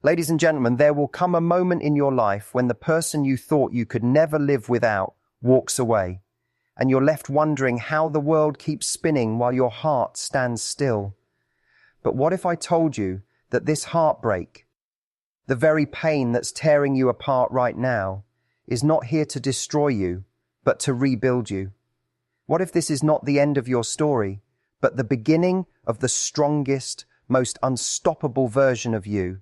Ladies and gentlemen, there will come a moment in your life when the person you thought you could never live without walks away, and you're left wondering how the world keeps spinning while your heart stands still. But what if I told you that this heartbreak, the very pain that's tearing you apart right now, is not here to destroy you, but to rebuild you? What if this is not the end of your story, but the beginning of the strongest, most unstoppable version of you?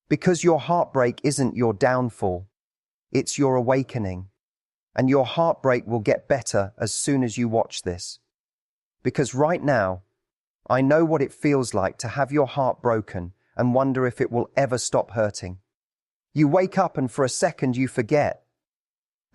Because your heartbreak isn't your downfall, it's your awakening. And your heartbreak will get better as soon as you watch this. Because right now, I know what it feels like to have your heart broken and wonder if it will ever stop hurting. You wake up and for a second you forget.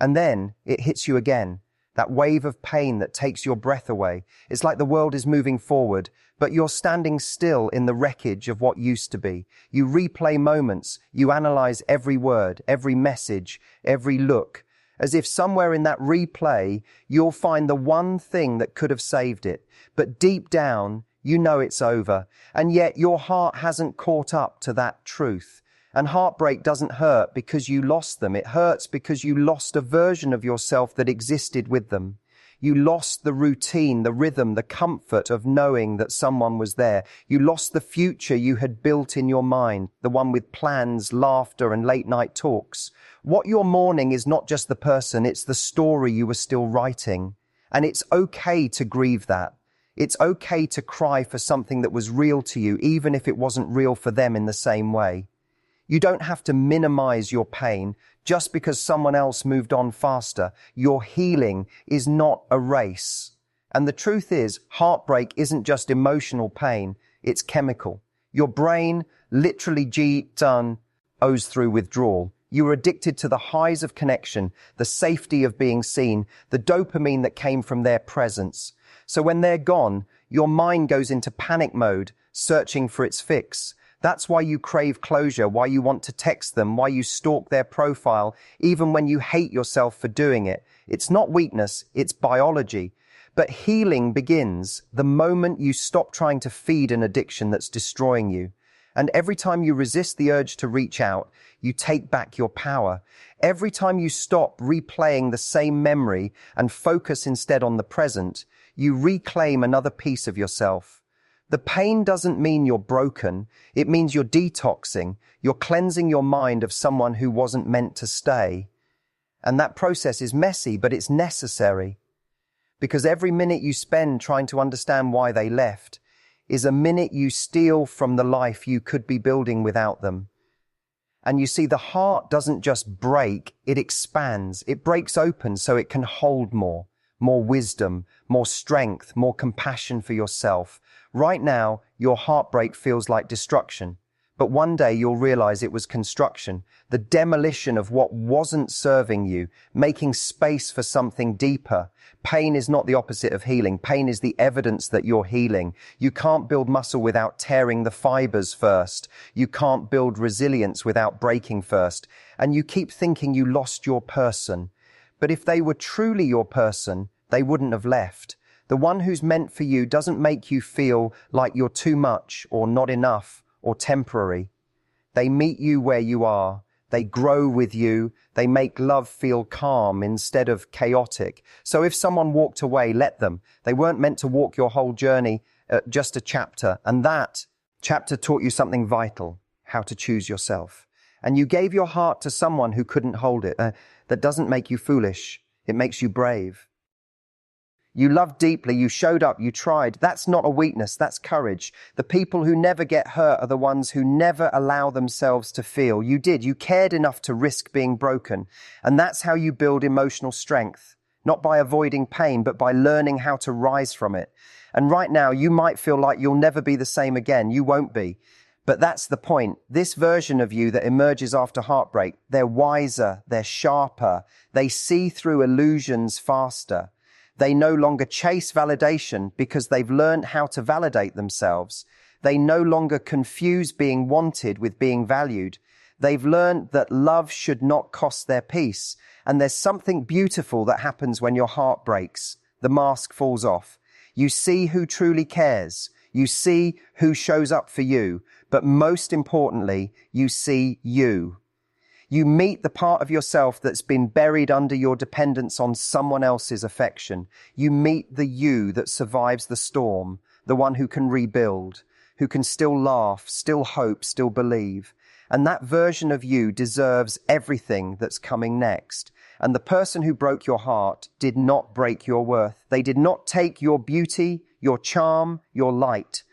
And then it hits you again, that wave of pain that takes your breath away. It's like the world is moving forward, but you're standing still in the wreckage of what used to be. You replay moments, you analyze every word, every message, every look, as if somewhere in that replay you'll find the one thing that could have saved it. But deep down, you know it's over, and yet your heart hasn't caught up to that truth. And heartbreak doesn't hurt because you lost them. It hurts because you lost a version of yourself that existed with them. You lost the routine, the rhythm, the comfort of knowing that someone was there. You lost the future you had built in your mind, the one with plans, laughter, and late night talks. What you're mourning is not just the person, it's the story you were still writing. And it's okay to grieve that. It's okay to cry for something that was real to you, even if it wasn't real for them in the same way. You don't have to minimize your pain just because someone else moved on faster. Your healing is not a race. And the truth is, heartbreak isn't just emotional pain, it's chemical. Your brain literally goes through withdrawal. You were addicted to the highs of connection, the safety of being seen, the dopamine that came from their presence. So when they're gone, your mind goes into panic mode, searching for its fix. That's why you crave closure, why you want to text them, why you stalk their profile, even when you hate yourself for doing it. It's not weakness, it's biology. But healing begins the moment you stop trying to feed an addiction that's destroying you. And every time you resist the urge to reach out, you take back your power. Every time you stop replaying the same memory and focus instead on the present, you reclaim another piece of yourself. The pain doesn't mean you're broken. It means you're detoxing. You're cleansing your mind of someone who wasn't meant to stay. And that process is messy, but it's necessary. Because every minute you spend trying to understand why they left is a minute you steal from the life you could be building without them. And you see, the heart doesn't just break, it expands. It breaks open so it can hold more wisdom, more strength, more compassion for yourself. Right now, your heartbreak feels like destruction, but one day you'll realize it was construction, the demolition of what wasn't serving you, making space for something deeper. Pain is not the opposite of healing. Pain is the evidence that you're healing. You can't build muscle without tearing the fibers first. You can't build resilience without breaking first. And you keep thinking you lost your person. But if they were truly your person, they wouldn't have left. The one who's meant for you doesn't make you feel like you're too much or not enough or temporary. They meet you where you are. They grow with you. They make love feel calm instead of chaotic. So if someone walked away, let them. They weren't meant to walk your whole journey, just a chapter. And that chapter taught you something vital, how to choose yourself. And you gave your heart to someone who couldn't hold it. That doesn't make you foolish. It makes you brave. You loved deeply, you showed up, you tried. That's not a weakness, that's courage. The people who never get hurt are the ones who never allow themselves to feel. You did, you cared enough to risk being broken. And that's how you build emotional strength. Not by avoiding pain, but by learning how to rise from it. And right now, you might feel like you'll never be the same again. You won't be. But that's the point. This version of you that emerges after heartbreak, they're wiser, they're sharper, they see through illusions faster. They no longer chase validation because they've learned how to validate themselves. They no longer confuse being wanted with being valued. They've learned that love should not cost their peace. And there's something beautiful that happens when your heart breaks. The mask falls off. You see who truly cares. You see who shows up for you, but most importantly, you see you. You meet the part of yourself that's been buried under your dependence on someone else's affection. You meet the you that survives the storm, the one who can rebuild, who can still laugh, still hope, still believe. And that version of you deserves everything that's coming next. And the person who broke your heart did not break your worth. They did not take your beauty, your charm, your light.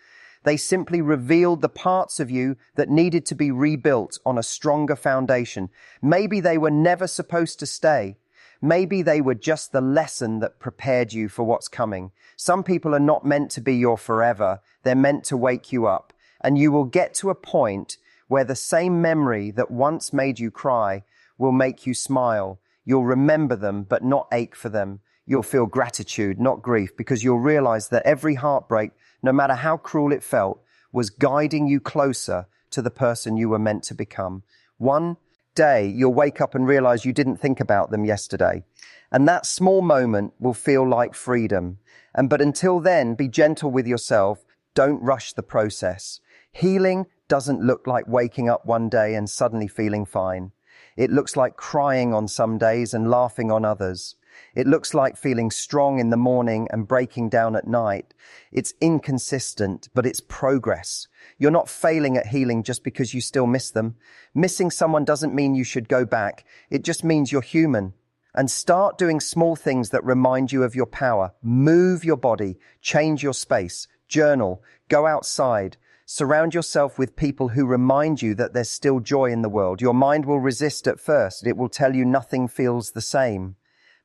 They simply revealed the parts of you that needed to be rebuilt on a stronger foundation. Maybe they were never supposed to stay. Maybe they were just the lesson that prepared you for what's coming. Some people are not meant to be your forever. They're meant to wake you up. And you will get to a point where the same memory that once made you cry will make you smile. You'll remember them, but not ache for them. You'll feel gratitude, not grief, because you'll realize that every heartbreak, no matter how cruel it felt, was guiding you closer to the person you were meant to become. One day, you'll wake up and realize you didn't think about them yesterday. And that small moment will feel like freedom. But until then, be gentle with yourself. Don't rush the process. Healing doesn't look like waking up one day and suddenly feeling fine. It looks like crying on some days and laughing on others. It looks like feeling strong in the morning and breaking down at night. It's inconsistent, but it's progress. You're not failing at healing just because you still miss them. Missing someone doesn't mean you should go back. It just means you're human. And start doing small things that remind you of your power. Move your body, change your space, journal, go outside. Surround yourself with people who remind you that there's still joy in the world. Your mind will resist at first. It will tell you nothing feels the same.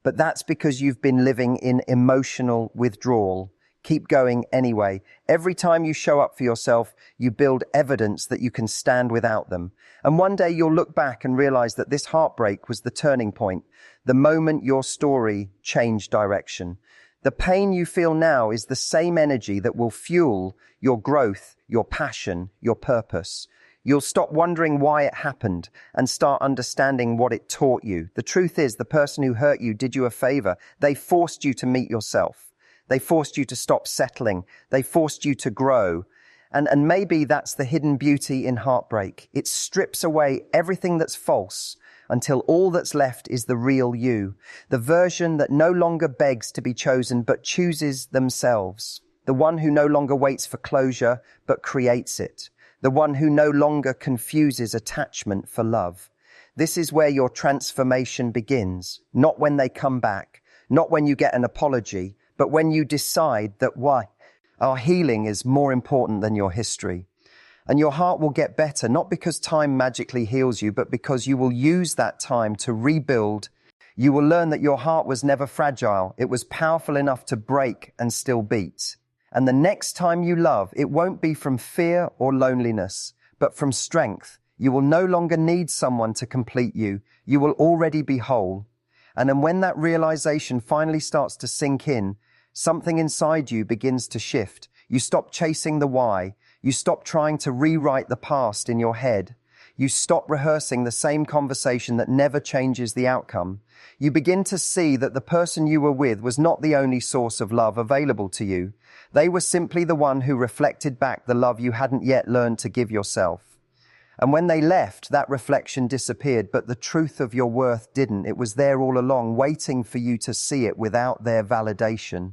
But that's because you've been living in emotional withdrawal. Keep going anyway. Every time you show up for yourself, you build evidence that you can stand without them. And one day you'll look back and realize that this heartbreak was the turning point, the moment your story changed direction. The pain you feel now is the same energy that will fuel your growth, your passion, your purpose. You'll stop wondering why it happened and start understanding what it taught you. The truth is, the person who hurt you did you a favor. They forced you to meet yourself. They forced you to stop settling. They forced you to grow. And maybe that's the hidden beauty in heartbreak. It strips away everything that's false until all that's left is the real you, the version that no longer begs to be chosen but chooses themselves, the one who no longer waits for closure but creates it, the one who no longer confuses attachment for love. This is where your transformation begins, not when they come back, not when you get an apology, but when you decide that our healing is more important than your history. And your heart will get better, not because time magically heals you, but because you will use that time to rebuild. You will learn that your heart was never fragile. It was powerful enough to break and still beat. And the next time you love, it won't be from fear or loneliness, but from strength. You will no longer need someone to complete you. You will already be whole. And then when that realization finally starts to sink in, something inside you begins to shift. You stop chasing the why. You stop trying to rewrite the past in your head. You stop rehearsing the same conversation that never changes the outcome. You begin to see that the person you were with was not the only source of love available to you. They were simply the one who reflected back the love you hadn't yet learned to give yourself. And when they left, that reflection disappeared, but the truth of your worth didn't. It was there all along, waiting for you to see it without their validation.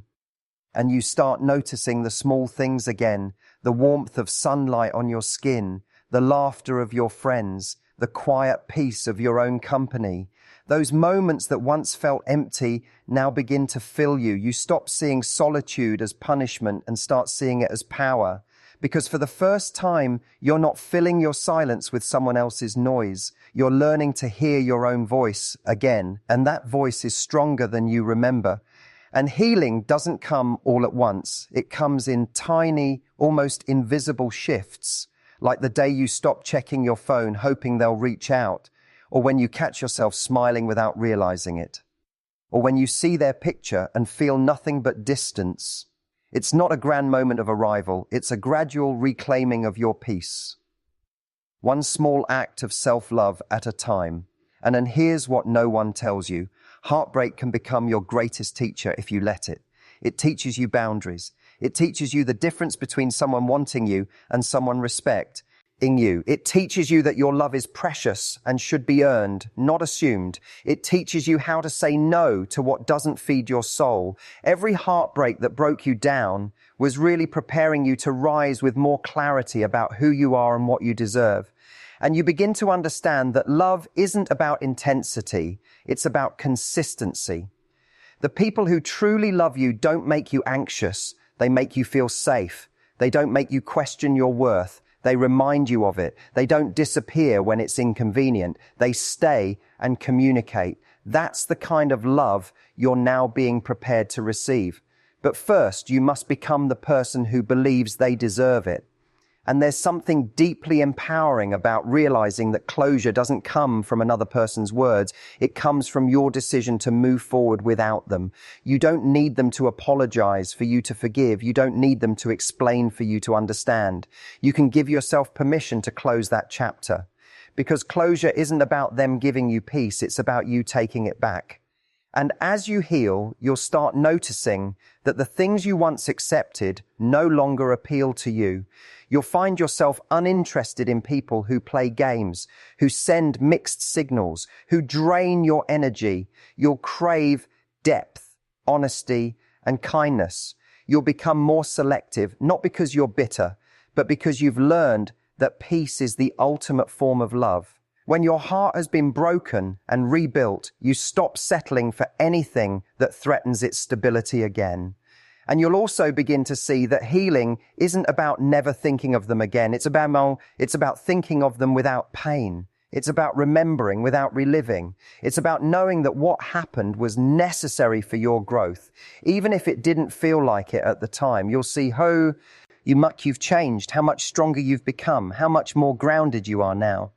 And you start noticing the small things again, the warmth of sunlight on your skin, the laughter of your friends, the quiet peace of your own company. Those moments that once felt empty now begin to fill you. You stop seeing solitude as punishment and start seeing it as power. Because for the first time, you're not filling your silence with someone else's noise. You're learning to hear your own voice again, and that voice is stronger than you remember. And healing doesn't come all at once. It comes in tiny, almost invisible shifts, like the day you stop checking your phone hoping they'll reach out, or when you catch yourself smiling without realizing it, or when you see their picture and feel nothing but distance. It's not a grand moment of arrival. It's a gradual reclaiming of your peace. One small act of self-love at a time. And then here's what no one tells you. Heartbreak can become your greatest teacher if you let it. It teaches you boundaries. It teaches you the difference between someone wanting you and someone respecting you. It teaches you that your love is precious and should be earned, not assumed. It teaches you how to say no to what doesn't feed your soul. Every heartbreak that broke you down was really preparing you to rise with more clarity about who you are and what you deserve. And you begin to understand that love isn't about intensity, it's about consistency. The people who truly love you don't make you anxious, they make you feel safe. They don't make you question your worth. They remind you of it. They don't disappear when it's inconvenient. They stay and communicate. That's the kind of love you're now being prepared to receive. But first, you must become the person who believes they deserve it. And there's something deeply empowering about realizing that closure doesn't come from another person's words. It comes from your decision to move forward without them. You don't need them to apologize for you to forgive. You don't need them to explain for you to understand. You can give yourself permission to close that chapter. Because closure isn't about them giving you peace. It's about you taking it back. And as you heal, you'll start noticing that the things you once accepted no longer appeal to you. You'll find yourself uninterested in people who play games, who send mixed signals, who drain your energy. You'll crave depth, honesty, and kindness. You'll become more selective, not because you're bitter, but because you've learned that peace is the ultimate form of love. When your heart has been broken and rebuilt, you stop settling for anything that threatens its stability again. And you'll also begin to see that healing isn't about never thinking of them again. It's about thinking of them without pain. It's about remembering without reliving. It's about knowing that what happened was necessary for your growth. Even if it didn't feel like it at the time, you'll see how much you've changed, how much stronger you've become, how much more grounded you are now.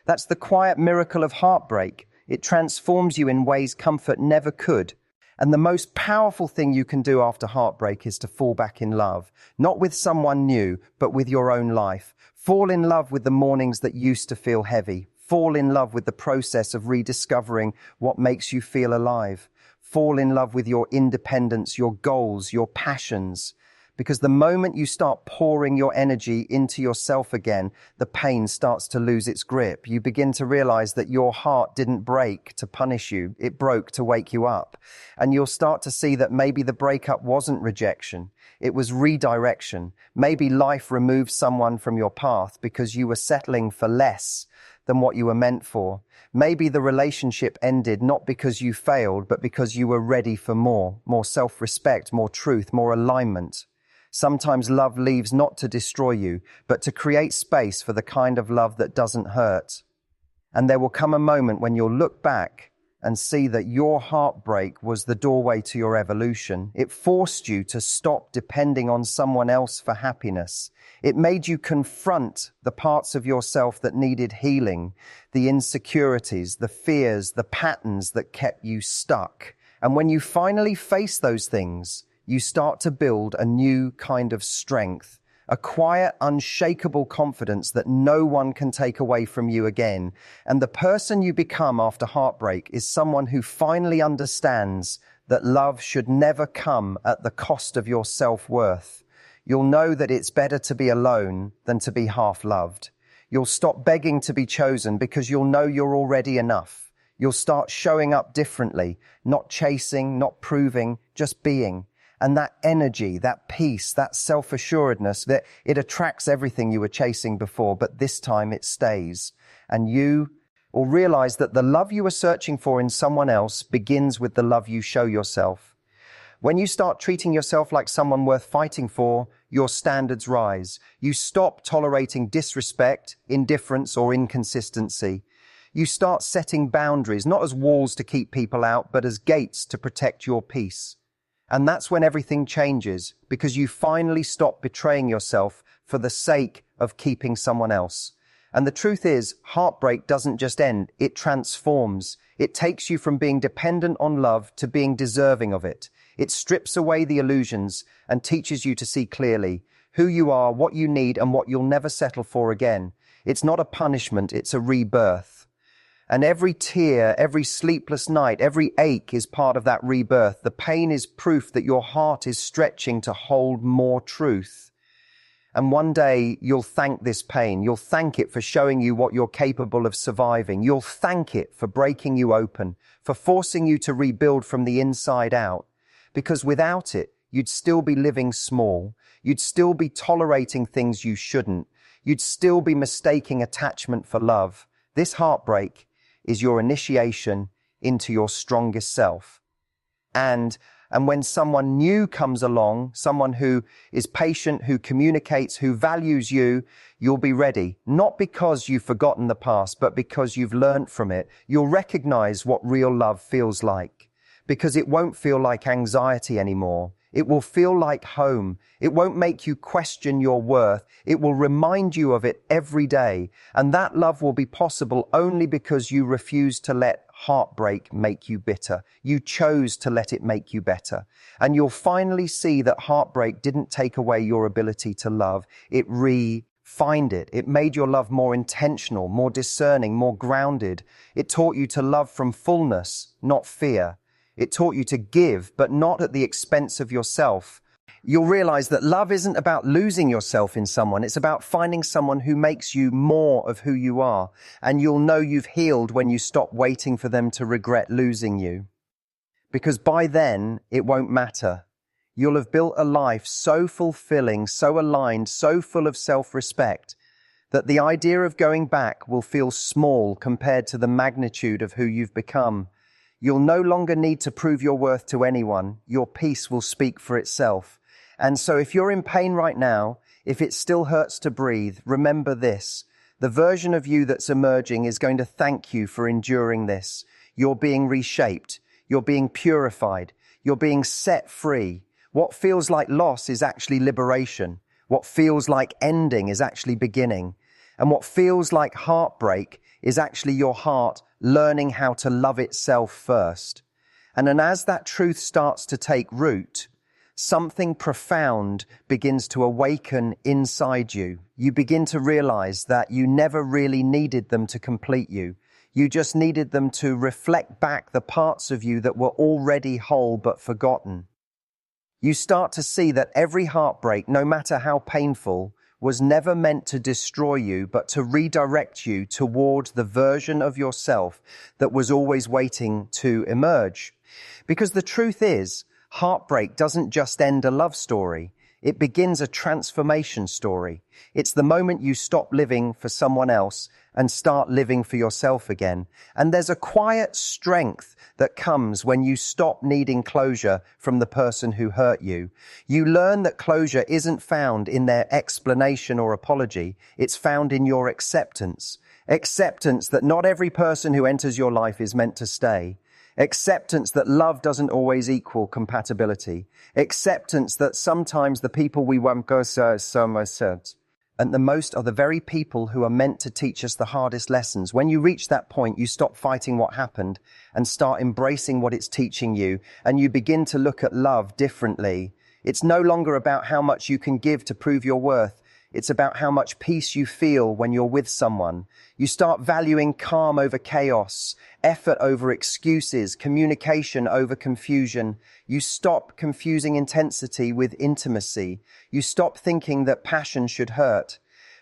That's the quiet miracle of heartbreak. It transforms you in ways comfort never could. And the most powerful thing you can do after heartbreak is to fall back in love, not with someone new, but with your own life. Fall in love with the mornings that used to feel heavy. Fall in love with the process of rediscovering what makes you feel alive. Fall in love with your independence, your goals, your passions. Because the moment you start pouring your energy into yourself again, the pain starts to lose its grip. You begin to realize that your heart didn't break to punish you. It broke to wake you up. And you'll start to see that maybe the breakup wasn't rejection. It was redirection. Maybe life removed someone from your path because you were settling for less than what you were meant for. Maybe the relationship ended not because you failed, but because you were ready for more self-respect, more truth, more alignment. Sometimes love leaves not to destroy you, but to create space for the kind of love that doesn't hurt. And there will come a moment when you'll look back and see that your heartbreak was the doorway to your evolution. It forced you to stop depending on someone else for happiness. It made you confront the parts of yourself that needed healing, the insecurities, the fears, the patterns that kept you stuck. And when you finally face those things, you start to build a new kind of strength, a quiet, unshakable confidence that no one can take away from you again. And the person you become after heartbreak is someone who finally understands that love should never come at the cost of your self-worth. You'll know that it's better to be alone than to be half-loved. You'll stop begging to be chosen because you'll know you're already enough. You'll start showing up differently, not chasing, not proving, just being. And that energy, that peace, that self-assuredness, that it attracts everything you were chasing before, but this time it stays. And you will realize that the love you were searching for in someone else begins with the love you show yourself. When you start treating yourself like someone worth fighting for, your standards rise. You stop tolerating disrespect, indifference, or inconsistency. You start setting boundaries, not as walls to keep people out, but as gates to protect your peace. And that's when everything changes, because you finally stop betraying yourself for the sake of keeping someone else. And the truth is, heartbreak doesn't just end, it transforms. It takes you from being dependent on love to being deserving of it. It strips away the illusions and teaches you to see clearly who you are, what you need, and what you'll never settle for again. It's not a punishment, it's a rebirth. And every tear, every sleepless night, every ache is part of that rebirth. The pain is proof that your heart is stretching to hold more truth. And one day you'll thank this pain. You'll thank it for showing you what you're capable of surviving. You'll thank it for breaking you open, for forcing you to rebuild from the inside out. Because without it, you'd still be living small. You'd still be tolerating things you shouldn't. You'd still be mistaking attachment for love. This heartbreak is your initiation into your strongest self. And when someone new comes along, someone who is patient, who communicates, who values you, you'll be ready. Not because you've forgotten the past, but because you've learned from it. You'll recognize what real love feels like, because it won't feel like anxiety anymore. It will feel like home. It won't make you question your worth. It will remind you of it every day. And that love will be possible only because you refuse to let heartbreak make you bitter. You chose to let it make you better. And you'll finally see that heartbreak didn't take away your ability to love. It refined it. It made your love more intentional, more discerning, more grounded. It taught you to love from fullness, not fear. It taught you to give, but not at the expense of yourself. You'll realize that love isn't about losing yourself in someone. It's about finding someone who makes you more of who you are. And you'll know you've healed when you stop waiting for them to regret losing you. Because by then, it won't matter. You'll have built a life so fulfilling, so aligned, so full of self-respect, that the idea of going back will feel small compared to the magnitude of who you've become. You'll no longer need to prove your worth to anyone. Your peace will speak for itself. And so if you're in pain right now, if it still hurts to breathe, remember this. The version of you that's emerging is going to thank you for enduring this. You're being reshaped. You're being purified. You're being set free. What feels like loss is actually liberation. What feels like ending is actually beginning. And what feels like heartbreak is actually your heart learning how to love itself first. And then as that truth starts to take root, something profound begins to awaken inside you. You begin to realize that you never really needed them to complete you. You just needed them to reflect back the parts of you that were already whole but forgotten. You start to see that every heartbreak, no matter how painful, was never meant to destroy you, but to redirect you toward the version of yourself that was always waiting to emerge. Because the truth is, heartbreak doesn't just end a love story. It begins a transformation story. It's the moment you stop living for someone else and start living for yourself again. And there's a quiet strength that comes when you stop needing closure from the person who hurt you. You learn that closure isn't found in their explanation or apology. It's found in your acceptance. Acceptance that not every person who enters your life is meant to stay. Acceptance that love doesn't always equal compatibility. Acceptance that sometimes the people we won't go so much and the most are the very people who are meant to teach us the hardest lessons. When you reach that point, you stop fighting what happened and start embracing what it's teaching you, and you begin to look at love differently. It's no longer about how much you can give to prove your worth. It's about how much peace you feel when you're with someone. You start valuing calm over chaos, effort over excuses, communication over confusion. You stop confusing intensity with intimacy. You stop thinking that passion should hurt.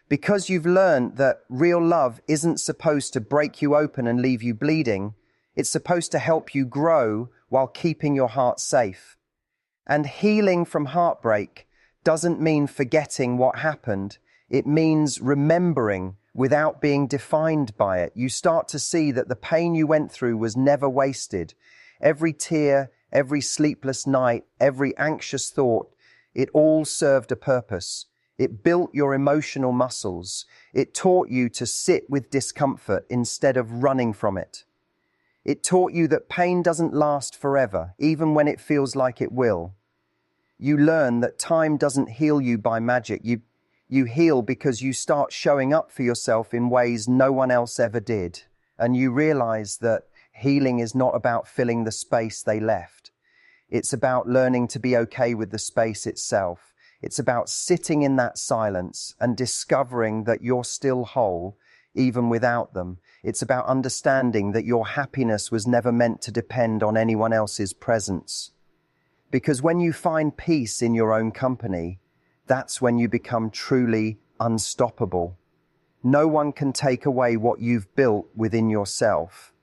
Because you've learned that real love isn't supposed to break you open and leave you bleeding. It's supposed to help you grow while keeping your heart safe. And healing from heartbreak doesn't mean forgetting what happened. It means remembering without being defined by it. You start to see that the pain you went through was never wasted. Every tear, every sleepless night, every anxious thought, it all served a purpose. It built your emotional muscles. It taught you to sit with discomfort instead of running from it. It taught you that pain doesn't last forever, even when it feels like it will. You learn that time doesn't heal you by magic. You heal because you start showing up for yourself in ways no one else ever did. And you realize that healing is not about filling the space they left. It's about learning to be okay with the space itself. It's about sitting in that silence and discovering that you're still whole, even without them. It's about understanding that your happiness was never meant to depend on anyone else's presence. Because when you find peace in your own company, that's when you become truly unstoppable. No one can take away what you've built within yourself.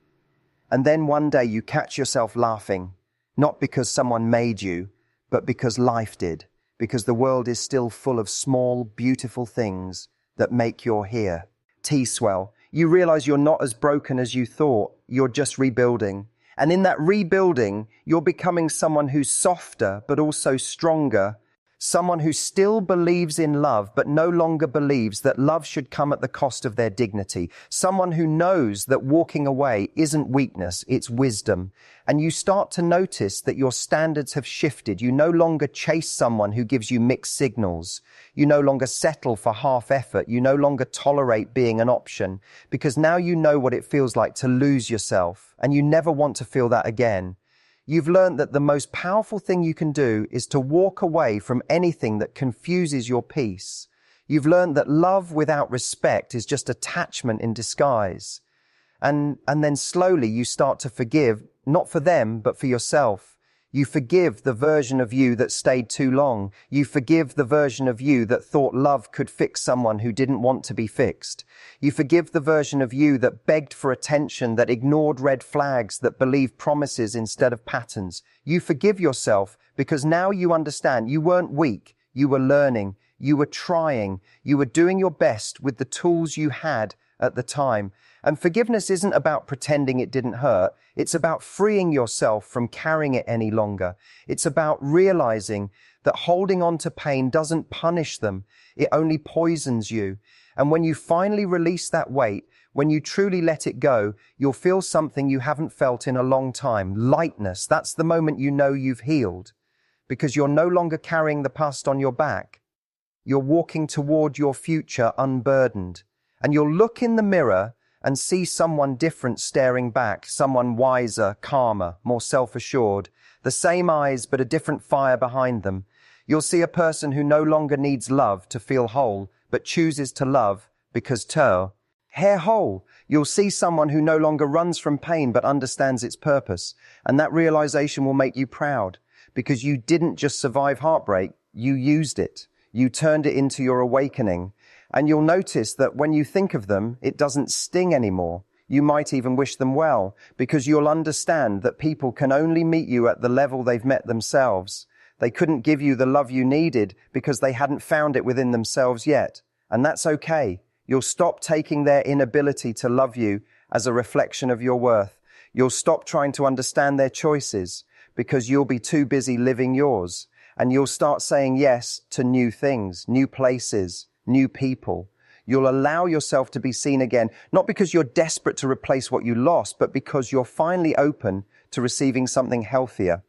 And then one day you catch yourself laughing, not because someone made you, but because life did, because the world is still full of small, beautiful things that make you here. T-swell, you realize you're not as broken as you thought, you're just rebuilding. And in that rebuilding, you're becoming someone who's softer, but also stronger. Someone who still believes in love, but no longer believes that love should come at the cost of their dignity. Someone who knows that walking away isn't weakness, it's wisdom. And you start to notice that your standards have shifted. You no longer chase someone who gives you mixed signals. You no longer settle for half effort. You no longer tolerate being an option, because now you know what it feels like to lose yourself, and you never want to feel that again. You've learned that the most powerful thing you can do is to walk away from anything that confuses your peace. You've learned that love without respect is just attachment in disguise. And then slowly you start to forgive, not for them, but for yourself. You forgive the version of you that stayed too long. You forgive the version of you that thought love could fix someone who didn't want to be fixed. You forgive the version of you that begged for attention, that ignored red flags, that believed promises instead of patterns. You forgive yourself because now you understand you weren't weak. You were learning. You were trying. You were doing your best with the tools you had at the time. And forgiveness isn't about pretending it didn't hurt. It's about freeing yourself from carrying it any longer. It's about realizing that holding on to pain doesn't punish them. It only poisons you. And when you finally release that weight, when you truly let it go, you'll feel something you haven't felt in a long time. Lightness. That's the moment you know you've healed, because you're no longer carrying the past on your back. You're walking toward your future unburdened. And you'll look in the mirror and see someone different staring back, someone wiser, calmer, more self-assured, the same eyes but a different fire behind them. You'll see a person who no longer needs love to feel whole, but chooses to love because hair whole. You'll see someone who no longer runs from pain but understands its purpose, and that realization will make you proud, because you didn't just survive heartbreak, you used it. You turned it into your awakening. And you'll notice that when you think of them, it doesn't sting anymore. You might even wish them well, because you'll understand that people can only meet you at the level they've met themselves. They couldn't give you the love you needed because they hadn't found it within themselves yet. And that's okay. You'll stop taking their inability to love you as a reflection of your worth. You'll stop trying to understand their choices because you'll be too busy living yours. And you'll start saying yes to new things, new places, new people. You'll allow yourself to be seen again, not because you're desperate to replace what you lost, but because you're finally open to receiving something healthier.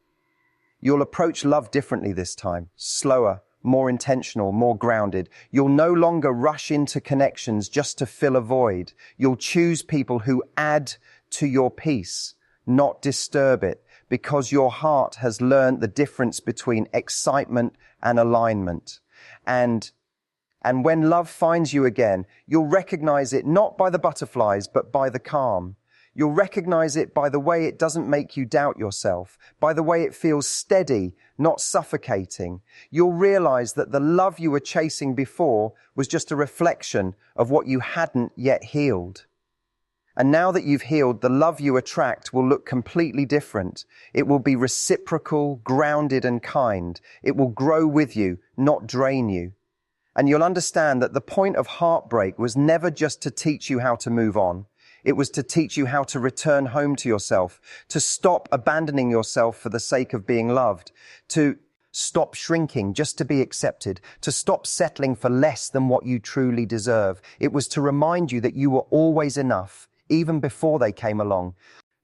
You'll approach love differently this time, slower, more intentional, more grounded. You'll no longer rush into connections just to fill a void. You'll choose people who add to your peace, not disturb it, because your heart has learned the difference between excitement and alignment. And when love finds you again, you'll recognize it not by the butterflies, but by the calm. You'll recognize it by the way it doesn't make you doubt yourself, by the way it feels steady, not suffocating. You'll realize that the love you were chasing before was just a reflection of what you hadn't yet healed. And now that you've healed, the love you attract will look completely different. It will be reciprocal, grounded, and kind. It will grow with you, not drain you. And you'll understand that the point of heartbreak was never just to teach you how to move on. It was to teach you how to return home to yourself, to stop abandoning yourself for the sake of being loved, to stop shrinking just to be accepted, to stop settling for less than what you truly deserve. It was to remind you that you were always enough, even before they came along.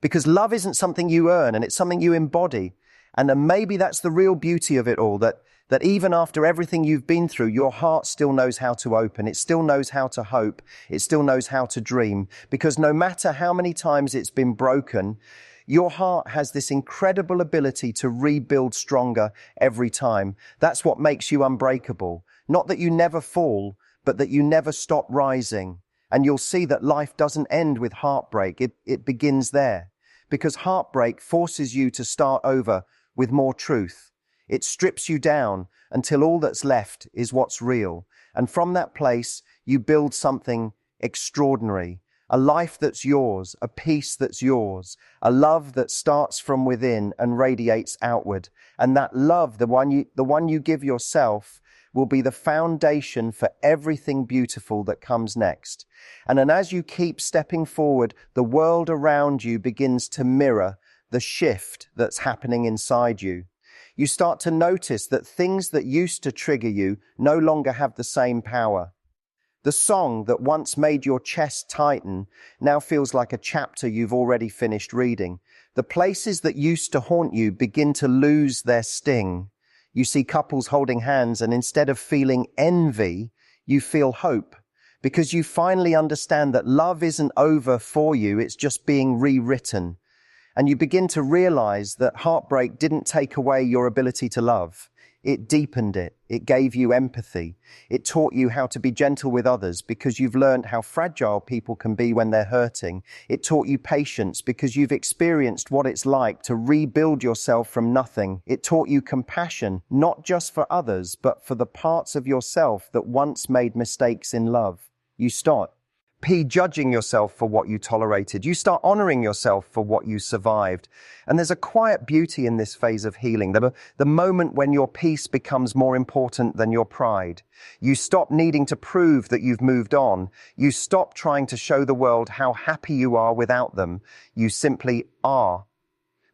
Because love isn't something you earn, and it's something you embody. And then maybe that's the real beauty of it all, that even after everything you've been through, your heart still knows how to open. It still knows how to hope. It still knows how to dream. Because no matter how many times it's been broken, your heart has this incredible ability to rebuild stronger every time. That's what makes you unbreakable. Not that you never fall, but that you never stop rising. And you'll see that life doesn't end with heartbreak. It begins there. Because heartbreak forces you to start over with more truth. It strips you down until all that's left is what's real. And from that place, you build something extraordinary. A life that's yours, a peace that's yours, a love that starts from within and radiates outward. And that love, the one you give yourself, will be the foundation for everything beautiful that comes next. And as you keep stepping forward, the world around you begins to mirror the shift that's happening inside you. You start to notice that things that used to trigger you no longer have the same power. The song that once made your chest tighten now feels like a chapter you've already finished reading. The places that used to haunt you begin to lose their sting. You see couples holding hands, and instead of feeling envy, you feel hope, because you finally understand that love isn't over for you, it's just being rewritten. And you begin to realize that heartbreak didn't take away your ability to love. It deepened it. It gave you empathy. It taught you how to be gentle with others because you've learned how fragile people can be when they're hurting. It taught you patience because you've experienced what it's like to rebuild yourself from nothing. It taught you compassion, not just for others, but for the parts of yourself that once made mistakes in love. You start judging yourself for what you tolerated. You start honoring yourself for what you survived. And there's a quiet beauty in this phase of healing, the moment when your peace becomes more important than your pride. You stop needing to prove that you've moved on. You stop trying to show the world how happy you are without them. You simply are.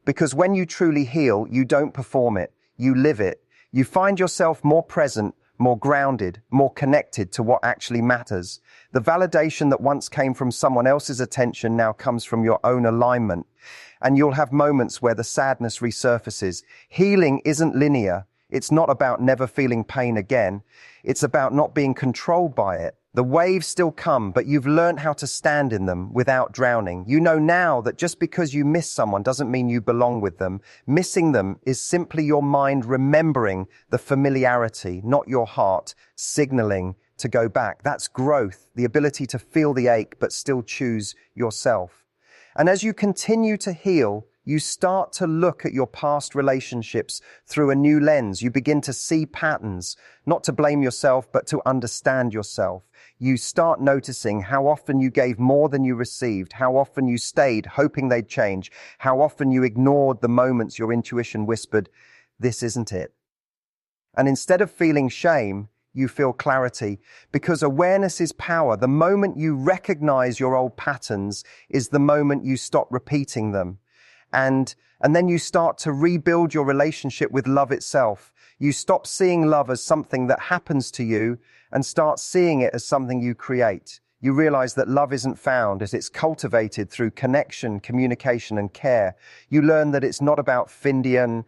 Because when you truly heal, you don't perform it. You live it. You find yourself more present, more grounded, more connected to what actually matters. The validation that once came from someone else's attention now comes from your own alignment. And you'll have moments where the sadness resurfaces. Healing isn't linear. It's not about never feeling pain again. It's about not being controlled by it. The waves still come, but you've learned how to stand in them without drowning. You know now that just because you miss someone doesn't mean you belong with them. Missing them is simply your mind remembering the familiarity, not your heart signaling to go back. That's growth, the ability to feel the ache but still choose yourself. And as you continue to heal, you start to look at your past relationships through a new lens. You begin to see patterns, not to blame yourself, but to understand yourself. You start noticing how often you gave more than you received, how often you stayed hoping they'd change, how often you ignored the moments your intuition whispered, "This isn't it." And instead of feeling shame, you feel clarity, because awareness is power. The moment you recognize your old patterns is the moment you stop repeating them. And then you start to rebuild your relationship with love itself. You stop seeing love as something that happens to you and start seeing it as something you create. You realize that love isn't found as it's cultivated through connection, communication, and care. You learn that it's not about finding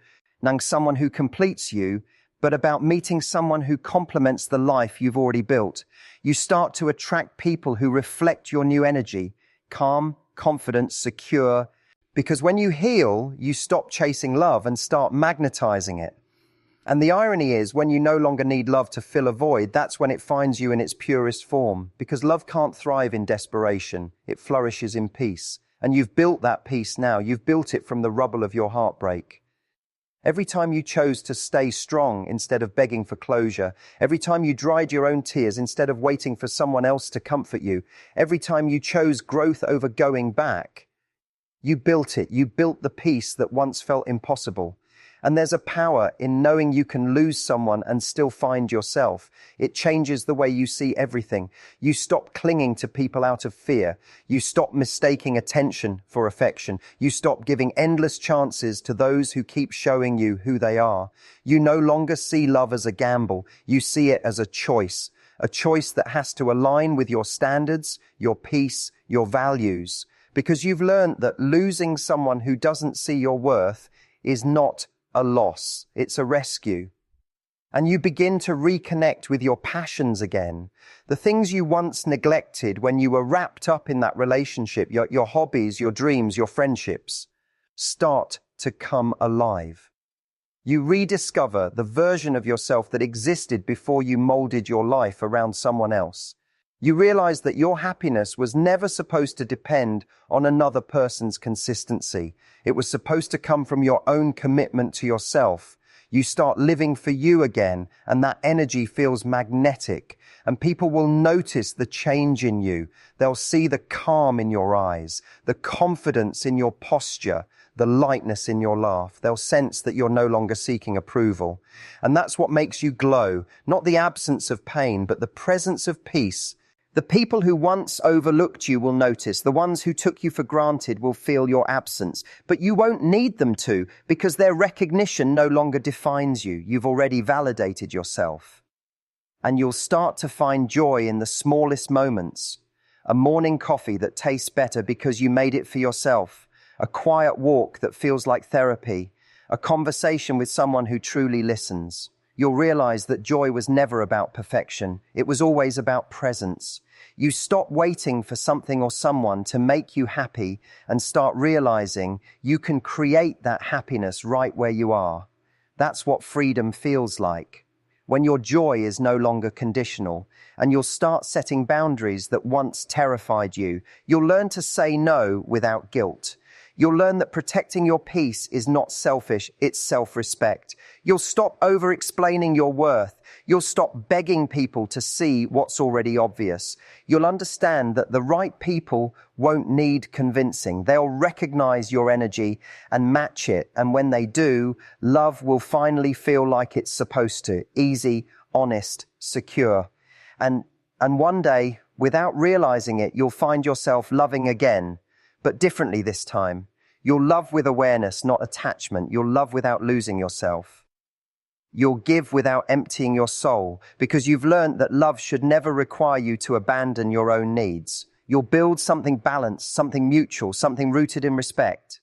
someone who completes you, but about meeting someone who complements the life you've already built. You start to attract people who reflect your new energy, calm, confident, secure. Because when you heal, you stop chasing love and start magnetizing it. And the irony is, when you no longer need love to fill a void, that's when it finds you in its purest form. Because love can't thrive in desperation. It flourishes in peace. And you've built that peace now. You've built it from the rubble of your heartbreak. Every time you chose to stay strong instead of begging for closure, every time you dried your own tears instead of waiting for someone else to comfort you, every time you chose growth over going back, you built it. You built the peace that once felt impossible. And there's a power in knowing you can lose someone and still find yourself. It changes the way you see everything. You stop clinging to people out of fear. You stop mistaking attention for affection. You stop giving endless chances to those who keep showing you who they are. You no longer see love as a gamble. You see it as a choice that has to align with your standards, your peace, your values. Because you've learned that losing someone who doesn't see your worth is not a loss, it's a rescue. And you begin to reconnect with your passions again. The things you once neglected when you were wrapped up in that relationship, your hobbies, your dreams, your friendships, start to come alive. You rediscover the version of yourself that existed before you molded your life around someone else. You realize that your happiness was never supposed to depend on another person's consistency. It was supposed to come from your own commitment to yourself. You start living for you again, and that energy feels magnetic, and people will notice the change in you. They'll see the calm in your eyes, the confidence in your posture, the lightness in your laugh. They'll sense that you're no longer seeking approval. And that's what makes you glow, not the absence of pain, but the presence of peace. The people who once overlooked you will notice. The ones who took you for granted will feel your absence. But you won't need them to, because their recognition no longer defines you. You've already validated yourself. And you'll start to find joy in the smallest moments. A morning coffee that tastes better because you made it for yourself. A quiet walk that feels like therapy. A conversation with someone who truly listens. You'll realize that joy was never about perfection. It was always about presence. You stop waiting for something or someone to make you happy and start realizing you can create that happiness right where you are. That's what freedom feels like. When your joy is no longer conditional, and you'll start setting boundaries that once terrified you. You'll learn to say no without guilt. You'll learn that protecting your peace is not selfish, it's self-respect. You'll stop over-explaining your worth. You'll stop begging people to see what's already obvious. You'll understand that the right people won't need convincing. They'll recognize your energy and match it. And when they do, love will finally feel like it's supposed to. Easy, honest, secure. And one day, without realizing it, you'll find yourself loving again, but differently this time. You'll love with awareness, not attachment. You'll love without losing yourself. You'll give without emptying your soul, because you've learned that love should never require you to abandon your own needs. You'll build something balanced, something mutual, something rooted in respect.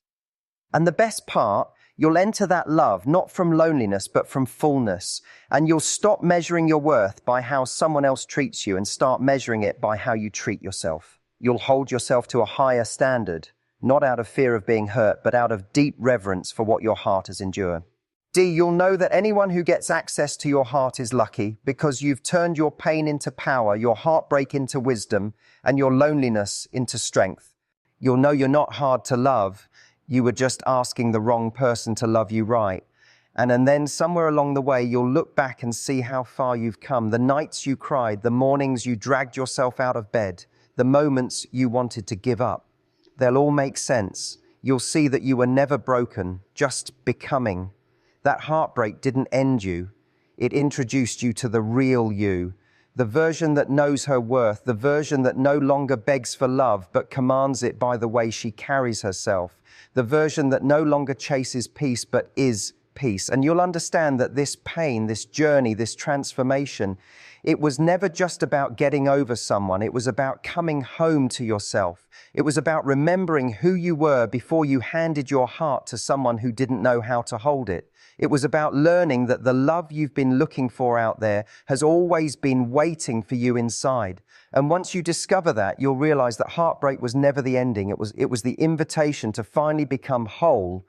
And the best part, you'll enter that love not from loneliness, but from fullness. And you'll stop measuring your worth by how someone else treats you and start measuring it by how you treat yourself. You'll hold yourself to a higher standard, not out of fear of being hurt, but out of deep reverence for what your heart has endured. D, you'll know that anyone who gets access to your heart is lucky, because you've turned your pain into power, your heartbreak into wisdom, and your loneliness into strength. You'll know you're not hard to love. You were just asking the wrong person to love you right. And then somewhere along the way, you'll look back and see how far you've come. The nights you cried, the mornings you dragged yourself out of bed, the moments you wanted to give up. They'll all make sense. You'll see that you were never broken, just becoming. That heartbreak didn't end you. It introduced you to the real you, the version that knows her worth, the version that no longer begs for love, but commands it by the way she carries herself, the version that no longer chases peace, but is peace. And you'll understand that this pain, this journey, this transformation, it was never just about getting over someone. It was about coming home to yourself. It was about remembering who you were before you handed your heart to someone who didn't know how to hold it. It was about learning that the love you've been looking for out there has always been waiting for you inside. And once you discover that, you'll realize that heartbreak was never the ending. It was the invitation to finally become whole